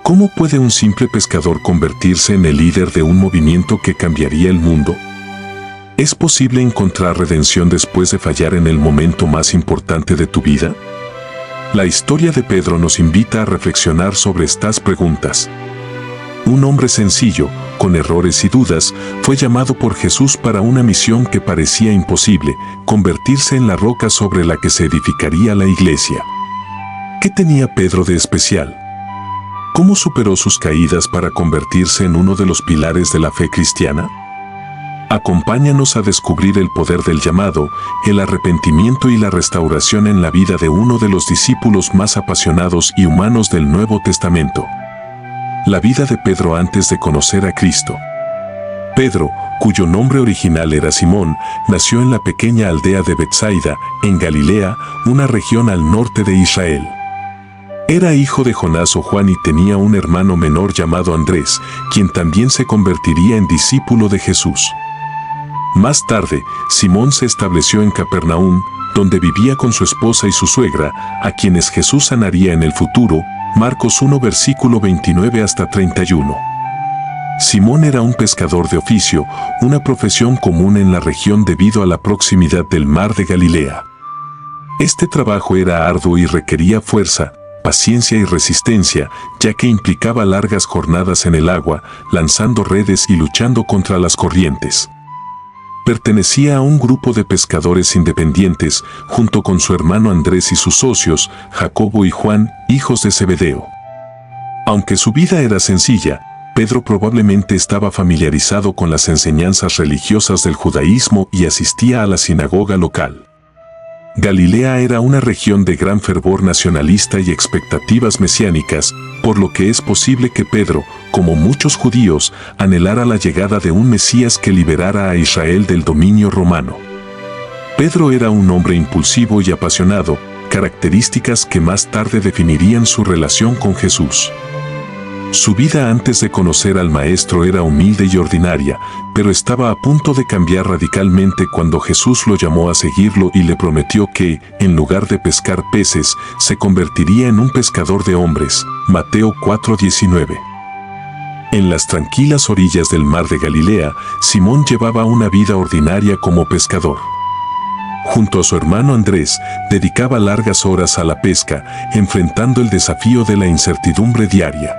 ¿Cómo puede un simple pescador convertirse en el líder de un movimiento que cambiaría el mundo? ¿Es posible encontrar redención después de fallar en el momento más importante de tu vida? La historia de Pedro nos invita a reflexionar sobre estas preguntas. Un hombre sencillo, con errores y dudas, fue llamado por Jesús para una misión que parecía imposible, convertirse en la roca sobre la que se edificaría la iglesia. ¿Qué tenía Pedro de especial? ¿Cómo superó sus caídas para convertirse en uno de los pilares de la fe cristiana? Acompáñanos a descubrir el poder del llamado, el arrepentimiento y la restauración en la vida de uno de los discípulos más apasionados y humanos del Nuevo Testamento. La vida de Pedro antes de conocer a Cristo. Pedro, cuyo nombre original era Simón, nació en la pequeña aldea de Betsaida, en Galilea, una región al norte de Israel. Era hijo de Jonás o Juan y tenía un hermano menor llamado Andrés, quien también se convertiría en discípulo de Jesús. Más tarde, Simón se estableció en Capernaum, donde vivía con su esposa y su suegra, a quienes Jesús sanaría en el futuro, Marcos 1 versículo 29 hasta 31. Simón era un pescador de oficio, una profesión común en la región debido a la proximidad del mar de Galilea. Este trabajo era arduo y requería fuerza, paciencia y resistencia, ya que implicaba largas jornadas en el agua, lanzando redes y luchando contra las corrientes. Pertenecía a un grupo de pescadores independientes, junto con su hermano Andrés y sus socios, Jacobo y Juan, hijos de Zebedeo. Aunque su vida era sencilla, Pedro probablemente estaba familiarizado con las enseñanzas religiosas del judaísmo y asistía a la sinagoga local. Galilea era una región de gran fervor nacionalista y expectativas mesiánicas, por lo que es posible que Pedro, como muchos judíos, anhelara la llegada de un Mesías que liberara a Israel del dominio romano. Pedro era un hombre impulsivo y apasionado, características que más tarde definirían su relación con Jesús. Su vida antes de conocer al Maestro era humilde y ordinaria, pero estaba a punto de cambiar radicalmente cuando Jesús lo llamó a seguirlo y le prometió que, en lugar de pescar peces, se convertiría en un pescador de hombres. Mateo 4:19. En las tranquilas orillas del mar de Galilea, Simón llevaba una vida ordinaria como pescador. Junto a su hermano Andrés, dedicaba largas horas a la pesca, enfrentando el desafío de la incertidumbre diaria.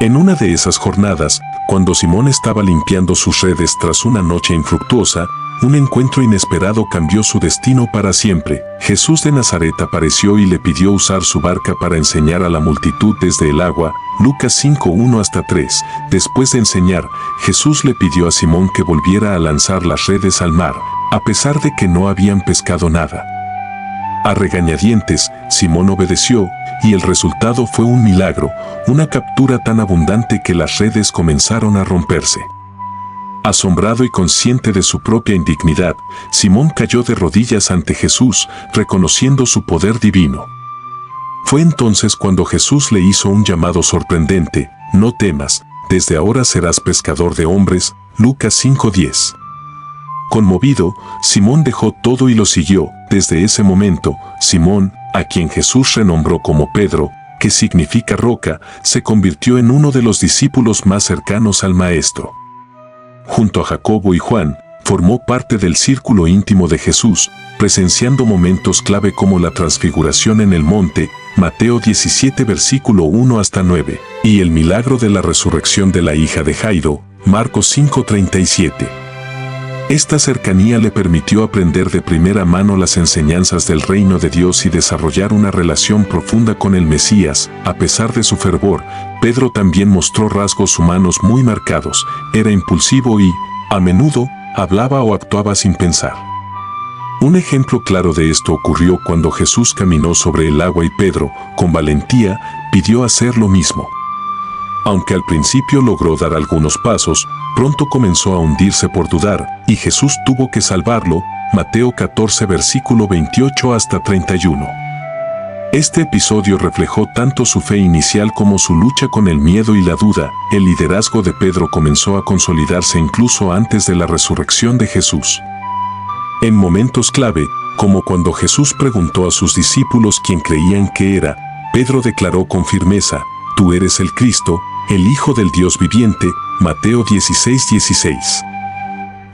En una de esas jornadas, cuando Simón estaba limpiando sus redes tras una noche infructuosa, un encuentro inesperado cambió su destino para siempre. Jesús de Nazaret apareció y le pidió usar su barca para enseñar a la multitud desde el agua. Lucas 5:1 hasta 3. Después de enseñar, Jesús le pidió a Simón que volviera a lanzar las redes al mar, a pesar de que no habían pescado nada. A regañadientes, Simón obedeció, y el resultado fue un milagro, una captura tan abundante que las redes comenzaron a romperse. Asombrado y consciente de su propia indignidad, Simón cayó de rodillas ante Jesús, reconociendo su poder divino. Fue entonces cuando Jesús le hizo un llamado sorprendente: no temas, desde ahora serás pescador de hombres. Lucas 5:10. Conmovido, Simón dejó todo y lo siguió. Desde ese momento, Simón, a quien Jesús renombró como Pedro, que significa roca, se convirtió en uno de los discípulos más cercanos al Maestro. Junto a Jacobo y Juan, formó parte del círculo íntimo de Jesús, presenciando momentos clave como la transfiguración en el monte, Mateo 17 versículo 1 hasta 9, y el milagro de la resurrección de la hija de Jairo, Marcos 5:37. Esta cercanía le permitió aprender de primera mano las enseñanzas del reino de Dios y desarrollar una relación profunda con el Mesías. A pesar de su fervor, Pedro también mostró rasgos humanos muy marcados. Era impulsivo y, a menudo, hablaba o actuaba sin pensar. Un ejemplo claro de esto ocurrió cuando Jesús caminó sobre el agua y Pedro, con valentía, pidió hacer lo mismo. Aunque al principio logró dar algunos pasos, pronto comenzó a hundirse por dudar, y Jesús tuvo que salvarlo. Mateo 14 versículo 28 hasta 31. Este episodio reflejó tanto su fe inicial como su lucha con el miedo y la duda. El liderazgo de Pedro comenzó a consolidarse incluso antes de la resurrección de Jesús. En momentos clave, como cuando Jesús preguntó a sus discípulos quién creían que era, Pedro declaró con firmeza: tú eres el Cristo, el Hijo del Dios viviente. Mateo 16:16.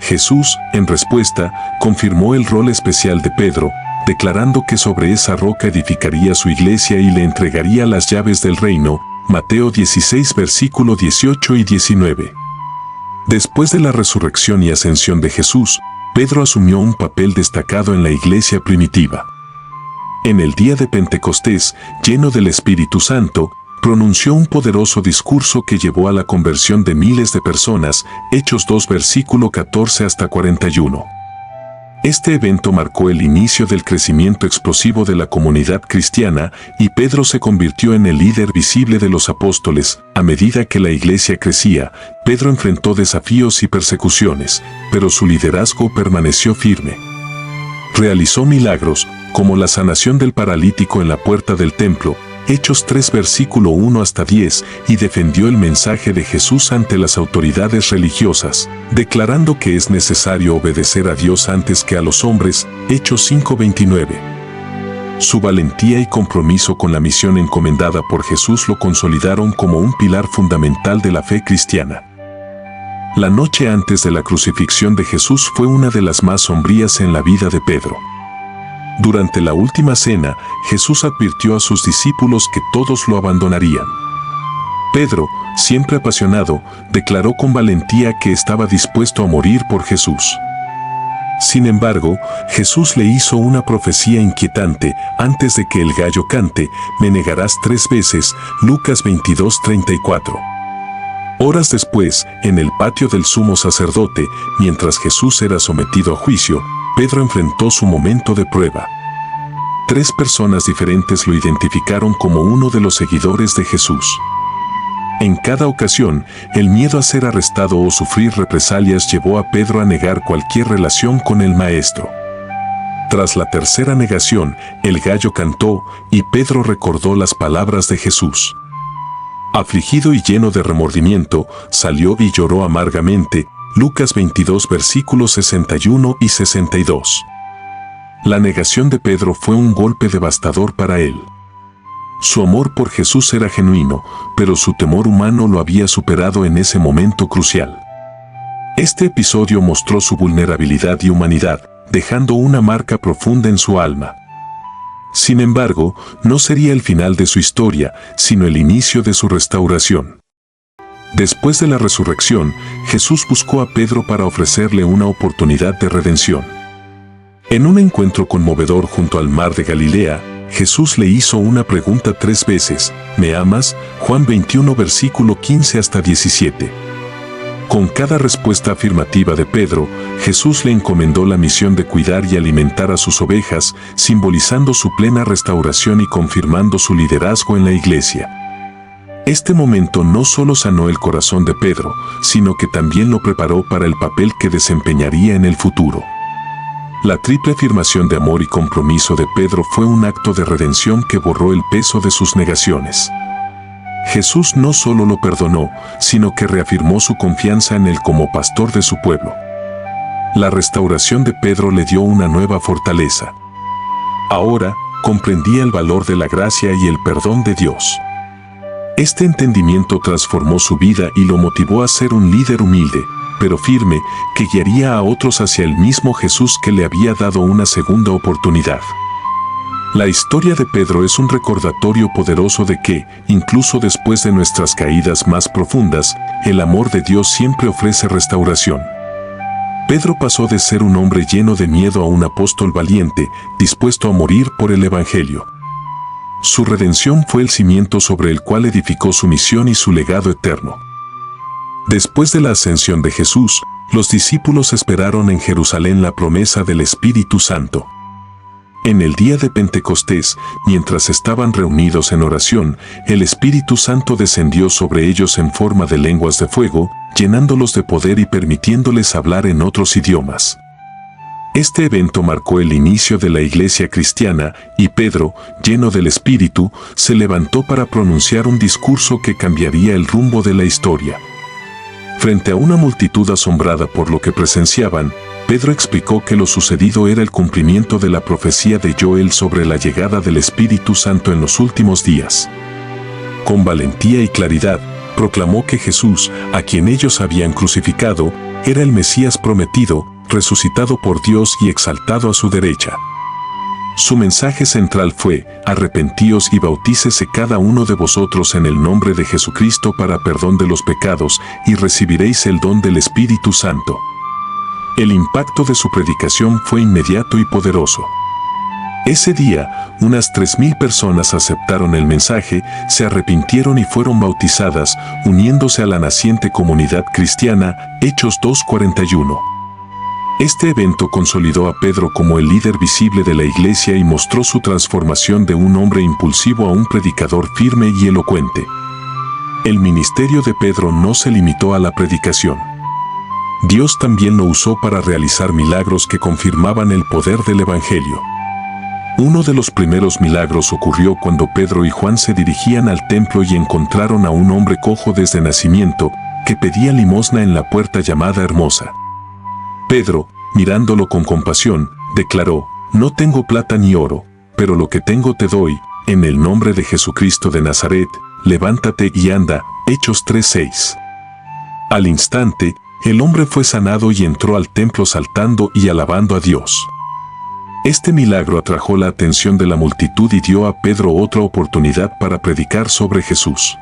Jesús, en respuesta, confirmó el rol especial de Pedro, declarando que sobre esa roca edificaría su iglesia y le entregaría las llaves del reino. Mateo 16 versículo 18 y 19. Después de la resurrección y ascensión de Jesús, Pedro asumió un papel destacado en la iglesia primitiva. En el día de Pentecostés, lleno del Espíritu Santo, pronunció un poderoso discurso que llevó a la conversión de miles de personas. Hechos 2 versículo 14 hasta 41. Este evento marcó el inicio del crecimiento explosivo de la comunidad cristiana y Pedro se convirtió en el líder visible de los apóstoles. A medida que la iglesia crecía, Pedro enfrentó desafíos y persecuciones, pero su liderazgo permaneció firme. Realizó milagros, como la sanación del paralítico en la puerta del templo, Hechos 3 versículo 1 hasta 10, y defendió el mensaje de Jesús ante las autoridades religiosas, declarando que es necesario obedecer a Dios antes que a los hombres. Hechos 5:29. Su valentía y compromiso con la misión encomendada por Jesús lo consolidaron como un pilar fundamental de la fe cristiana. La noche antes de la crucifixión de Jesús fue una de las más sombrías en la vida de Pedro. Durante la última cena, Jesús advirtió a sus discípulos que todos lo abandonarían. Pedro, siempre apasionado, declaró con valentía que estaba dispuesto a morir por Jesús. Sin embargo, Jesús le hizo una profecía inquietante: antes de que el gallo cante, me negarás 3 veces. Lucas 22:34. Horas después, en el patio del sumo sacerdote, mientras Jesús era sometido a juicio, Pedro enfrentó su momento de prueba. 3 personas diferentes lo identificaron como uno de los seguidores de Jesús. En cada ocasión, el miedo a ser arrestado o sufrir represalias llevó a Pedro a negar cualquier relación con el Maestro. Tras la tercera negación, el gallo cantó y Pedro recordó las palabras de Jesús. Afligido y lleno de remordimiento, salió y lloró amargamente. Lucas 22 versículos 61 y 62. La negación de Pedro fue un golpe devastador para él. Su amor por Jesús era genuino, pero su temor humano lo había superado en ese momento crucial. Este episodio mostró su vulnerabilidad y humanidad, dejando una marca profunda en su alma. Sin embargo, no sería el final de su historia, sino el inicio de su restauración. Después de la resurrección, Jesús buscó a Pedro para ofrecerle una oportunidad de redención. En un encuentro conmovedor junto al mar de Galilea, Jesús le hizo una pregunta 3 veces: ¿me amas? Juan 21 versículo 15 hasta 17. Con cada respuesta afirmativa de Pedro, Jesús le encomendó la misión de cuidar y alimentar a sus ovejas, simbolizando su plena restauración y confirmando su liderazgo en la iglesia. Este momento no solo sanó el corazón de Pedro, sino que también lo preparó para el papel que desempeñaría en el futuro. La triple afirmación de amor y compromiso de Pedro fue un acto de redención que borró el peso de sus negaciones. Jesús no solo lo perdonó, sino que reafirmó su confianza en él como pastor de su pueblo. La restauración de Pedro le dio una nueva fortaleza. Ahora, comprendía el valor de la gracia y el perdón de Dios. Este entendimiento transformó su vida y lo motivó a ser un líder humilde, pero firme, que guiaría a otros hacia el mismo Jesús que le había dado una segunda oportunidad. La historia de Pedro es un recordatorio poderoso de que, incluso después de nuestras caídas más profundas, el amor de Dios siempre ofrece restauración. Pedro pasó de ser un hombre lleno de miedo a un apóstol valiente, dispuesto a morir por el Evangelio. Su redención fue el cimiento sobre el cual edificó su misión y su legado eterno. Después de la ascensión de Jesús, los discípulos esperaron en Jerusalén la promesa del Espíritu Santo. En el día de Pentecostés, mientras estaban reunidos en oración, el Espíritu Santo descendió sobre ellos en forma de lenguas de fuego, llenándolos de poder y permitiéndoles hablar en otros idiomas. Este evento marcó el inicio de la iglesia cristiana y Pedro, lleno del Espíritu, se levantó para pronunciar un discurso que cambiaría el rumbo de la historia. Frente a una multitud asombrada por lo que presenciaban, Pedro explicó que lo sucedido era el cumplimiento de la profecía de Joel sobre la llegada del Espíritu Santo en los últimos días. con valentía y claridad, proclamó que Jesús, a quien ellos habían crucificado, era el Mesías prometido, resucitado por Dios y exaltado a su derecha. Su mensaje central fue: arrepentíos y bautícese cada uno de vosotros en el nombre de Jesucristo para perdón de los pecados, y recibiréis el don del Espíritu Santo. El impacto de su predicación fue inmediato y poderoso. Ese día, unas 3,000 personas aceptaron el mensaje, se arrepintieron y fueron bautizadas, uniéndose a la naciente comunidad cristiana. Hechos 2:41. Este evento consolidó a Pedro como el líder visible de la iglesia y mostró su transformación de un hombre impulsivo a un predicador firme y elocuente. El ministerio de Pedro no se limitó a la predicación. Dios también lo usó para realizar milagros que confirmaban el poder del Evangelio. Uno de los primeros milagros ocurrió cuando Pedro y Juan se dirigían al templo y encontraron a un hombre cojo desde nacimiento, que pedía limosna en la puerta llamada Hermosa. Pedro, mirándolo con compasión, declaró: «No tengo plata ni oro, pero lo que tengo te doy, en el nombre de Jesucristo de Nazaret, levántate y anda». Hechos 3:6. Al instante, el hombre fue sanado y entró al templo saltando y alabando a Dios. Este milagro atrajo la atención de la multitud y dio a Pedro otra oportunidad para predicar sobre Jesús.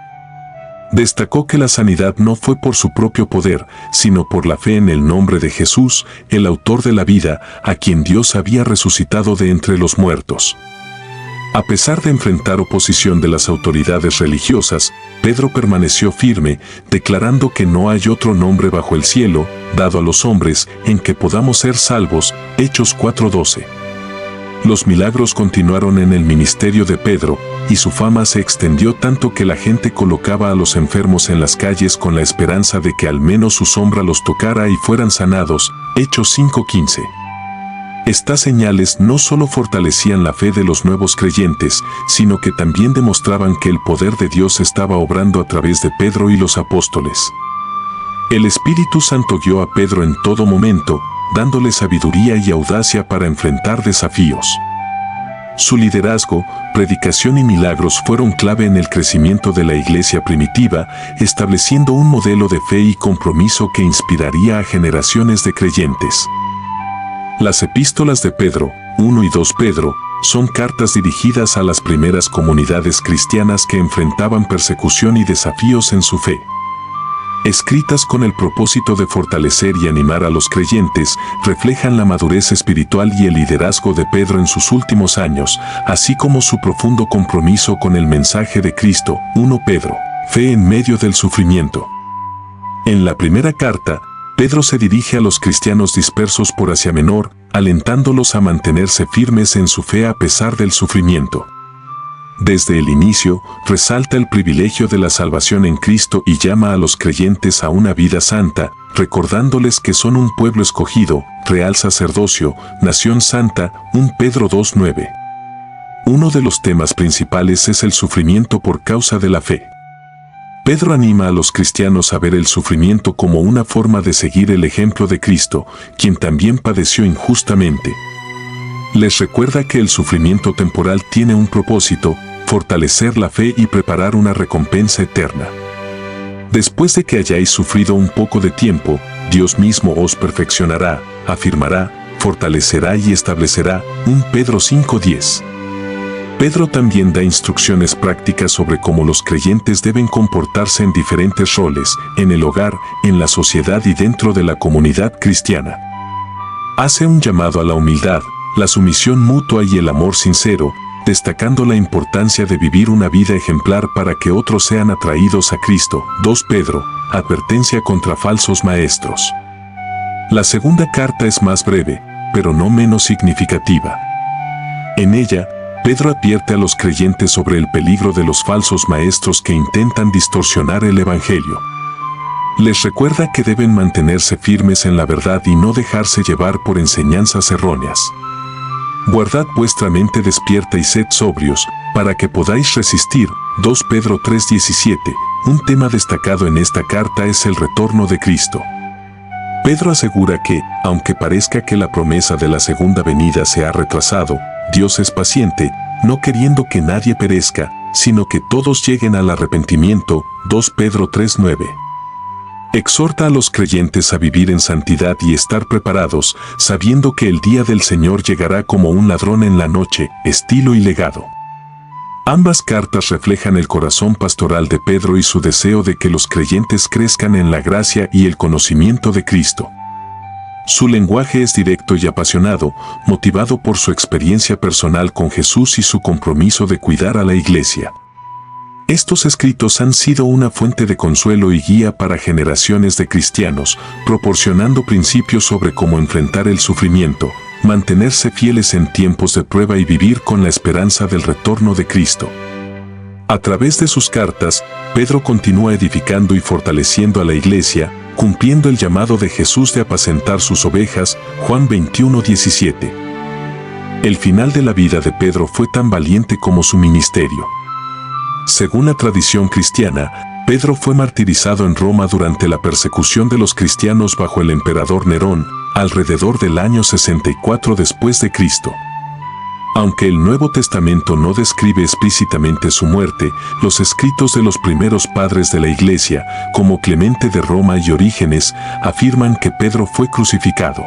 Destacó que la sanidad no fue por su propio poder, sino por la fe en el nombre de Jesús, el autor de la vida, a quien Dios había resucitado de entre los muertos. A pesar de enfrentar oposición de las autoridades religiosas, Pedro permaneció firme, declarando que no hay otro nombre bajo el cielo, dado a los hombres, en que podamos ser salvos. Hechos 4:12. Los milagros continuaron en el ministerio de Pedro, y su fama se extendió tanto que la gente colocaba a los enfermos en las calles con la esperanza de que al menos su sombra los tocara y fueran sanados. Hechos 5:15. Estas señales no solo fortalecían la fe de los nuevos creyentes, sino que también demostraban que el poder de Dios estaba obrando a través de Pedro y los apóstoles. El Espíritu Santo guió a Pedro en todo momento, dándole sabiduría y audacia para enfrentar desafíos. Su liderazgo, predicación y milagros fueron clave en el crecimiento de la iglesia primitiva, estableciendo un modelo de fe y compromiso que inspiraría a generaciones de creyentes. Las epístolas de Pedro, 1 y 2 Pedro, son cartas dirigidas a las primeras comunidades cristianas que enfrentaban persecución y desafíos en su fe. Escritas con el propósito de fortalecer y animar a los creyentes, reflejan la madurez espiritual y el liderazgo de Pedro en sus últimos años, así como su profundo compromiso con el mensaje de Cristo. 1 Pedro, fe en medio del sufrimiento. En la primera carta, Pedro se dirige a los cristianos dispersos por Asia Menor, alentándolos a mantenerse firmes en su fe a pesar del sufrimiento. Desde el inicio, resalta el privilegio de la salvación en Cristo y llama a los creyentes a una vida santa, recordándoles que son un pueblo escogido, real sacerdocio, nación santa. 1 Pedro 2:9. Uno de los temas principales es el sufrimiento por causa de la fe. Pedro anima a los cristianos a ver el sufrimiento como una forma de seguir el ejemplo de Cristo, quien también padeció injustamente. Les recuerda que el sufrimiento temporal tiene un propósito: fortalecer la fe y preparar una recompensa eterna. Después de que hayáis sufrido un poco de tiempo, Dios mismo os perfeccionará, afirmará, fortalecerá y establecerá. 1 Pedro 5:10. Pedro también da instrucciones prácticas sobre cómo los creyentes deben comportarse en diferentes roles, en el hogar, en la sociedad y dentro de la comunidad cristiana. Hace un llamado a la humildad, la sumisión mutua y el amor sincero, destacando la importancia de vivir una vida ejemplar para que otros sean atraídos a Cristo. 2 Pedro, advertencia contra falsos maestros. La segunda carta es más breve, pero no menos significativa. En ella, Pedro advierte a los creyentes sobre el peligro de los falsos maestros que intentan distorsionar el Evangelio. Les recuerda que deben mantenerse firmes en la verdad y no dejarse llevar por enseñanzas erróneas. Guardad vuestra mente despierta y sed sobrios, para que podáis resistir. 2 Pedro 3:17. Un tema destacado en esta carta es el retorno de Cristo. Pedro asegura que, aunque parezca que la promesa de la segunda venida se ha retrasado, Dios es paciente, no queriendo que nadie perezca, sino que todos lleguen al arrepentimiento. 2 Pedro 3:9. Exhorta a los creyentes a vivir en santidad y estar preparados, sabiendo que el día del Señor llegará como un ladrón en la noche. Estilo y legado. Ambas cartas reflejan el corazón pastoral de Pedro y su deseo de que los creyentes crezcan en la gracia y el conocimiento de Cristo. Su lenguaje es directo y apasionado, motivado por su experiencia personal con Jesús y su compromiso de cuidar a la Iglesia. Estos escritos han sido una fuente de consuelo y guía para generaciones de cristianos, proporcionando principios sobre cómo enfrentar el sufrimiento, mantenerse fieles en tiempos de prueba y vivir con la esperanza del retorno de Cristo. A través de sus cartas, Pedro continúa edificando y fortaleciendo a la Iglesia, cumpliendo el llamado de Jesús de apacentar sus ovejas. Juan 21:17. El final de la vida de Pedro fue tan valiente como su ministerio. Según la tradición cristiana, Pedro fue martirizado en Roma durante la persecución de los cristianos bajo el emperador Nerón, alrededor del año 64 después de Cristo. Aunque el Nuevo Testamento no describe explícitamente su muerte, los escritos de los primeros padres de la Iglesia, como Clemente de Roma y Orígenes, afirman que Pedro fue crucificado.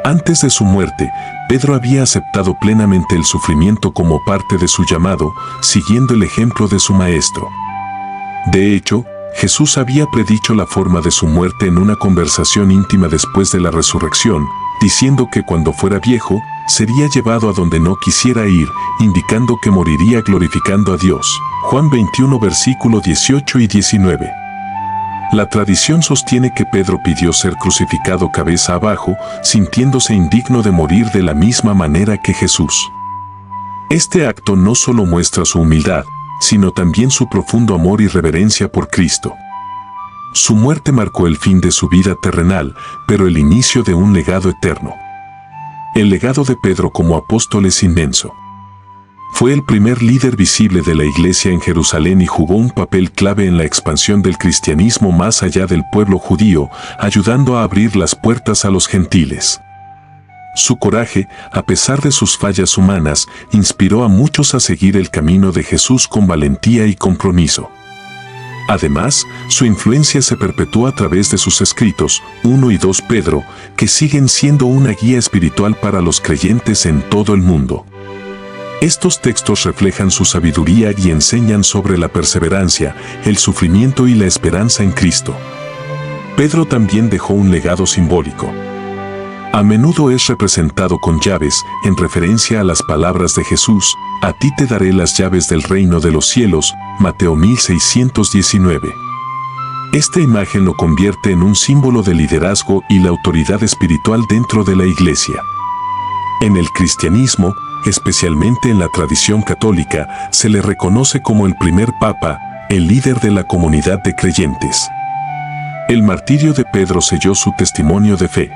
Antes de su muerte, Pedro había aceptado plenamente el sufrimiento como parte de su llamado, siguiendo el ejemplo de su maestro. De hecho, Jesús había predicho la forma de su muerte en una conversación íntima después de la resurrección, diciendo que cuando fuera viejo, sería llevado a donde no quisiera ir, indicando que moriría glorificando a Dios. Juan 21 versículo 18 y 19. La tradición sostiene que Pedro pidió ser crucificado cabeza abajo, sintiéndose indigno de morir de la misma manera que Jesús. Este acto no solo muestra su humildad, sino también su profundo amor y reverencia por Cristo. Su muerte marcó el fin de su vida terrenal, pero el inicio de un legado eterno. El legado de Pedro como apóstol es inmenso. Fue el primer líder visible de la Iglesia en Jerusalén y jugó un papel clave en la expansión del cristianismo más allá del pueblo judío, ayudando a abrir las puertas a los gentiles. Su coraje, a pesar de sus fallas humanas, inspiró a muchos a seguir el camino de Jesús con valentía y compromiso. Además, su influencia se perpetúa a través de sus escritos, 1 y 2 Pedro, que siguen siendo una guía espiritual para los creyentes en todo el mundo. Estos textos reflejan su sabiduría y enseñan sobre la perseverancia, el sufrimiento y la esperanza en Cristo. Pedro también dejó un legado simbólico. A menudo es representado con llaves, en referencia a las palabras de Jesús: a ti te daré las llaves del reino de los cielos, Mateo 1619. Esta imagen lo convierte en un símbolo de liderazgo y la autoridad espiritual dentro de la Iglesia. En el cristianismo, especialmente en la tradición católica, se le reconoce como el primer papa, el líder de la comunidad de creyentes. El martirio de Pedro selló su testimonio de fe.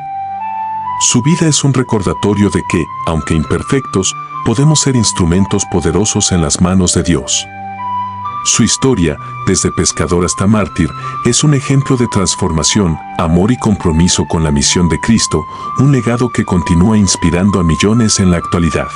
Su vida es un recordatorio de que, aunque imperfectos, podemos ser instrumentos poderosos en las manos de Dios. Su historia, desde pescador hasta mártir, es un ejemplo de transformación, amor y compromiso con la misión de Cristo, un legado que continúa inspirando a millones en la actualidad.